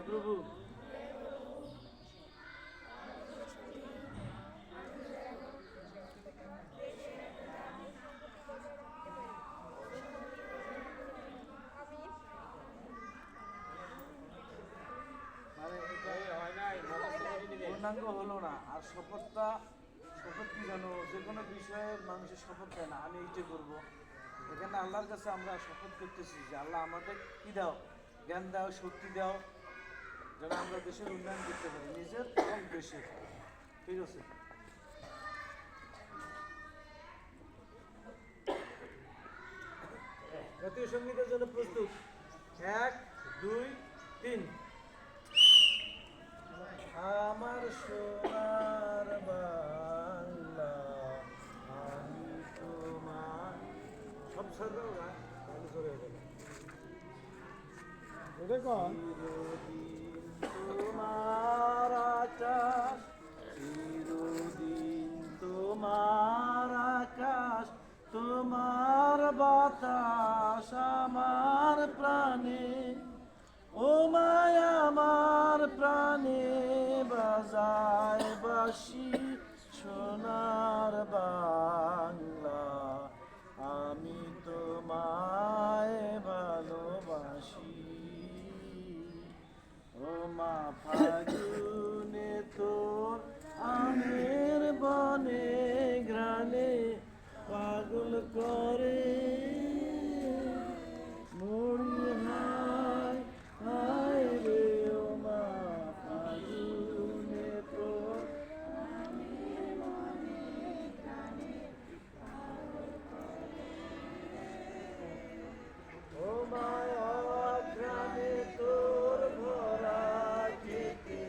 প্রভু। মানে পূর্ণাঙ্গ হলো না। আর শপথ কি জানো, যে কোনো বিষয়ে মানুষের শপথ দেয় না আমি এইটা করবো। এখানে আল্লাহর কাছে আমরা শপথ করতেছি যে আল্লাহ আমাদের কি দাও, জ্ঞান দাও, শক্তি দাও, যেন আমরা দেশের উন্নয়ন করতে পারি, নিজের এবং দেশের। ঠিক আছে, জাতীয় সঙ্গীতের জন্য প্রস্তুত। 1 2 3। আমার সোনার বাংলা, আমি তোমার সব সাথে চলে গেল। চিরদিন তোমার আকাশ, চিরদিন তোমার আকাশ, তোমার বাতাস আমার প্রাণে, ও মায়া আমার প্রাণে বাজায় বাঁশি সোনার বাংলা, আমি তোমায় ভালোবাসি। ও মা ফাগুনে তোর আমের বনে গ্রানে পাগল করে মরি হায় হায় রে। ও মা ফাগুনে তোর ও মায়া গ্রামে তোর ভরা খেতে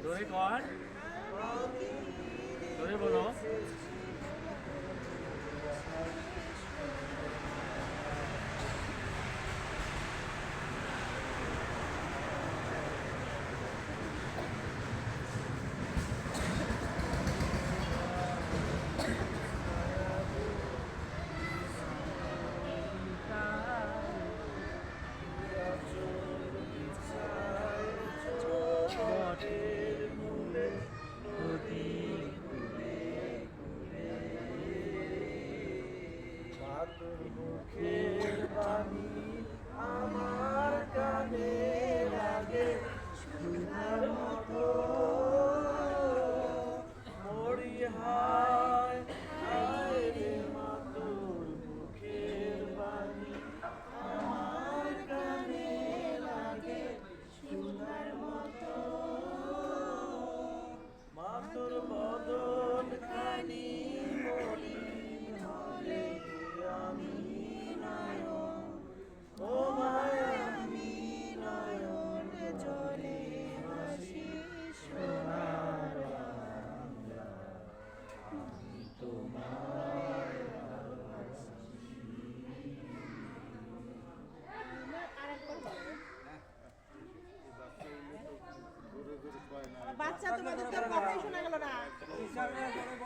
ধরে কর ধরে বলো। তোর মুখের বাণী আমার কানে লাগে সুধার মতো, মরি হায় হায় রে মা তোর মুখের বাণী আমার কানে লাগে সুধার মতো, মা তোর বদন খানি মলিন হলে আমি নয়ন, ও মায়া আমি নয়ন জলে ভাসি সোনার বাংলা, আমি তোমার